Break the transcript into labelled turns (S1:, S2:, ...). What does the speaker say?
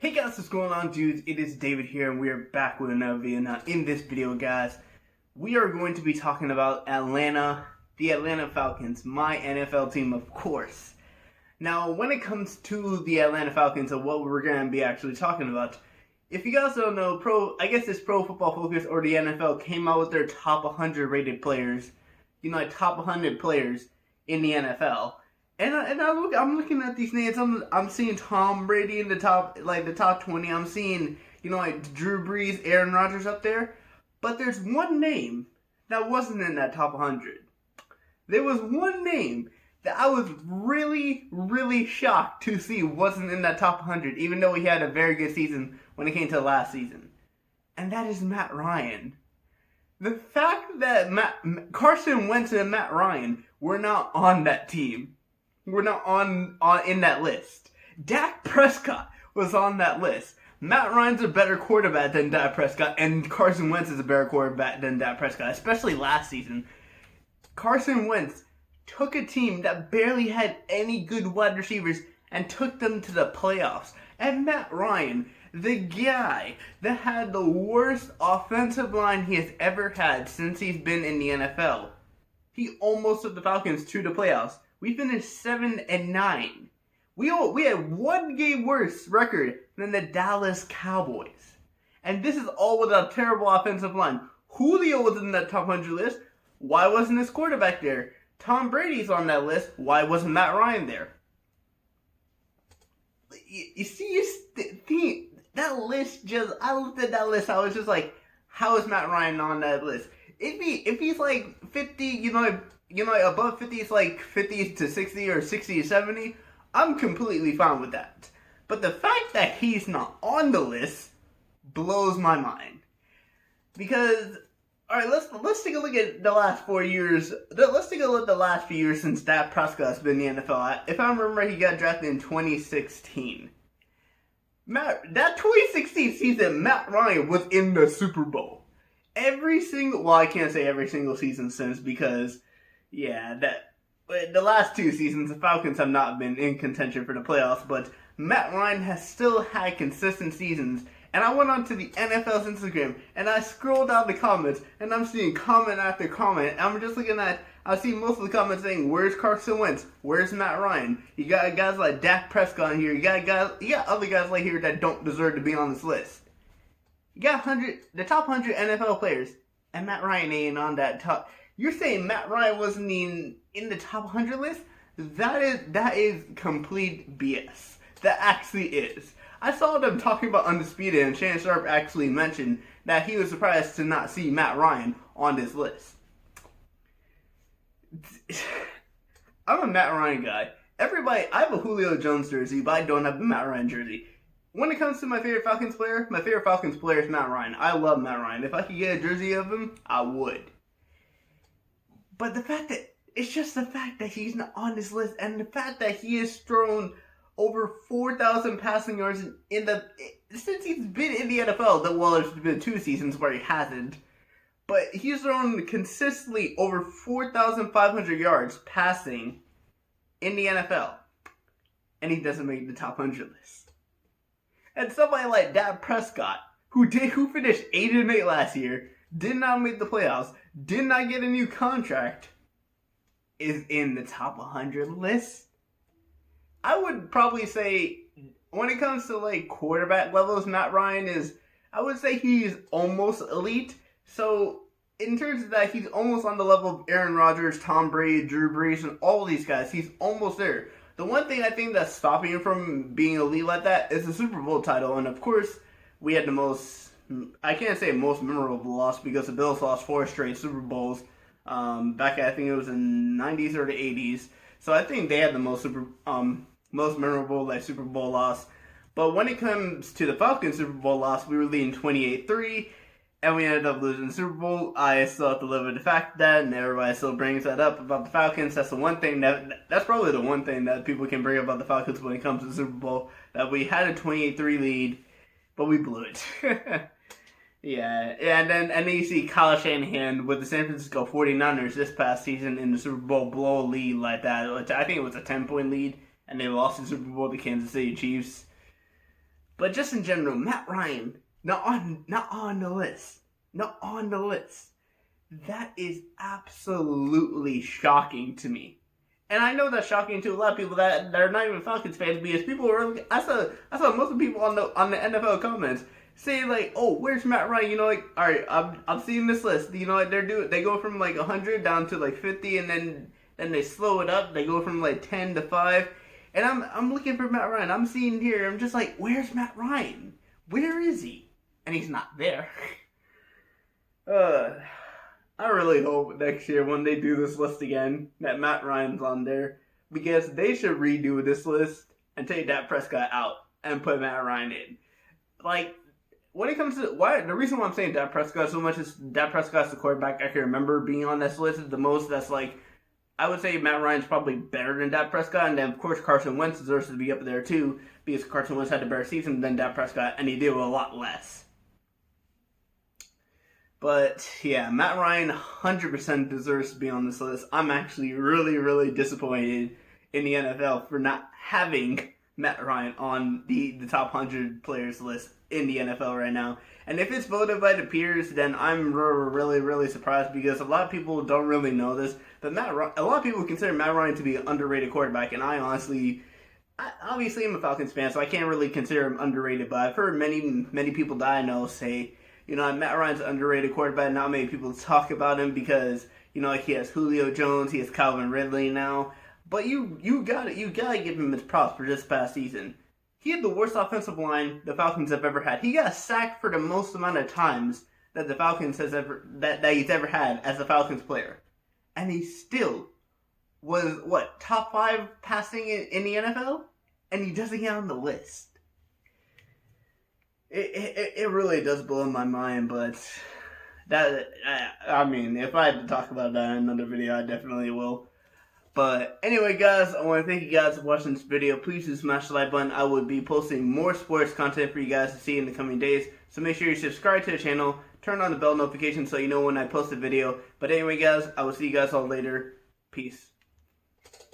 S1: Hey guys, what's going on, dudes? It is David here, and we are back with another video. Now, in this video, guys, we are going to be talking about the Atlanta Falcons, my NFL team, of course. Now, when it comes to the Atlanta Falcons and what we're going to be actually talking about, if you guys don't know, it's Pro Football Focus or the NFL came out with their top 100 rated players, top 100 players in the NFL. And I'm looking at these names. I'm seeing Tom Brady in the top 20. I'm seeing Drew Brees, Aaron Rodgers up there. But there's one name that wasn't in that top 100. There was one name that I was really, really shocked to see wasn't in that top 100, even though he had a very good season when it came to last season. And that is Matt Ryan. The fact that Carson Wentz and Matt Ryan were not on that team. We're not on in that list. Dak Prescott was on that list. Matt Ryan's a better quarterback than Dak Prescott, and Carson Wentz is a better quarterback than Dak Prescott, especially last season. Carson Wentz took a team that barely had any good wide receivers and took them to the playoffs. And Matt Ryan, the guy that had the worst offensive line he has ever had since he's been in the NFL, he almost took the Falcons to the playoffs. We finished 7-9. We had one game worse record than the Dallas Cowboys. And this is all with a terrible offensive line. Julio was in that top 100 list. Why wasn't his quarterback there? Tom Brady's on that list. Why wasn't Matt Ryan there? You see, that list I looked at that list, I was just like, how is Matt Ryan on that list? If he's like 50, above 50 is like 50 to 60 or 60 to 70, I'm completely fine with that. But the fact that he's not on the list blows my mind. Because, alright, let's take a look at the last 4 years. Let's take a look at the last few years since Dak Prescott's been in the NFL. If I remember, he got drafted in 2016. That 2016 season, Matt Ryan was in the Super Bowl. I can't say every single season since, because the last 2 seasons, the Falcons have not been in contention for the playoffs, but Matt Ryan has still had consistent seasons. And I went onto the NFL's Instagram, and I scrolled down the comments, and I'm seeing comment after comment, and I'm just looking at, I see most of the comments saying, where's Carson Wentz? Where's Matt Ryan? You got guys like Dak Prescott in here, you got other guys like here that don't deserve to be on this list. You got the top 100 NFL players, and Matt Ryan ain't on that top. You're saying Matt Ryan wasn't in the top 100 list? That is complete BS. That actually is. I saw them talking about Undisputed, and Shannon Sharp actually mentioned that he was surprised to not see Matt Ryan on this list. I'm a Matt Ryan guy. I have a Julio Jones jersey, but I don't have the Matt Ryan jersey. When it comes to my favorite Falcons player is Matt Ryan. I love Matt Ryan. If I could get a jersey of him, I would. But it's just the fact that he's not on this list, and the fact that he has thrown over 4,000 passing yards since he's been in the NFL. There's been 2 seasons where he hasn't, but he's thrown consistently over 4,500 yards passing in the NFL, and he doesn't make the top 100 list. And somebody like Dak Prescott, who finished 8-8 last year, did not make the playoffs, did not get a new contract, is in the top 100 list. I would probably say, when it comes to quarterback levels, Matt Ryan I would say he's almost elite. So, in terms of that, he's almost on the level of Aaron Rodgers, Tom Brady, Drew Brees, and all these guys. He's almost there. The one thing I think that's stopping him from being elite like that is the Super Bowl title. And of course, we had the most, I can't say most memorable loss, because the Bills lost 4 straight Super Bowls back, I think it was in the 90s or the 80s. So I think they had the most memorable Super Bowl loss. But when it comes to the Falcons Super Bowl loss, we were leading 28-3, and we ended up losing the Super Bowl. I still have to live with the fact that, and everybody still brings that up about the Falcons. That's probably the one thing that people can bring up about the Falcons when it comes to the Super Bowl, that we had a 28-3 lead, but we blew it. Yeah, and then you see Kyle Shanahan with the San Francisco 49ers this past season in the Super Bowl blow a lead like that. I think it was a 10-point lead, and they lost the Super Bowl to Kansas City Chiefs. But just in general, Matt Ryan, not on the list. Not on the list. That is absolutely shocking to me. And I know that's shocking to a lot of people that are not even Falcons fans, because people were, I saw most of the people on the NFL comments say like, oh, where's Matt Ryan? You know, like, all right, I'm seeing this list. You know what they go from like 100 down to like 50, and then they slow it up. They go from like 10 to 5. And I'm looking for Matt Ryan. I'm seeing here. I'm just like, where's Matt Ryan? Where is he? And he's not there. I really hope next year when they do this list again that Matt Ryan's on there, because they should redo this list and take Dak Prescott out and put Matt Ryan in. Like, when it comes to the reason why I'm saying Dak Prescott so much is Dak Prescott's the quarterback I can remember being on this list the most. That's like, I would say Matt Ryan's probably better than Dak Prescott, and then of course Carson Wentz deserves to be up there too, because Carson Wentz had a better season than Dak Prescott, and he did a lot less. But yeah, Matt Ryan 100% deserves to be on this list. I'm actually really, really disappointed in the NFL for not having Matt Ryan on the top 100 players list in the NFL right now. And if it's voted by the peers, then I'm really, really surprised, because a lot of people don't really know this. But a lot of people consider Matt Ryan to be an underrated quarterback, and I obviously am a Falcons fan, so I can't really consider him underrated. But I've heard many people that I know say, you know, Matt Ryan's an underrated quarterback. Not many people talk about him because, you know, like he has Julio Jones, he has Calvin Ridley now. But you gotta give him his props for this past season. He had the worst offensive line the Falcons have ever had. He got sacked for the most amount of times that the Falcons that he's ever had as a Falcons player, and he still was top 5 passing in the NFL, and he doesn't get on the list. It really does blow my mind, but I mean, if I had to talk about that in another video, I definitely will. But anyway, guys, I want to thank you guys for watching this video. Please do smash the like button. I will be posting more sports content for you guys to see in the coming days. So make sure you subscribe to the channel, turn on the bell notification so you know when I post a video. But anyway, guys, I will see you guys all later. Peace.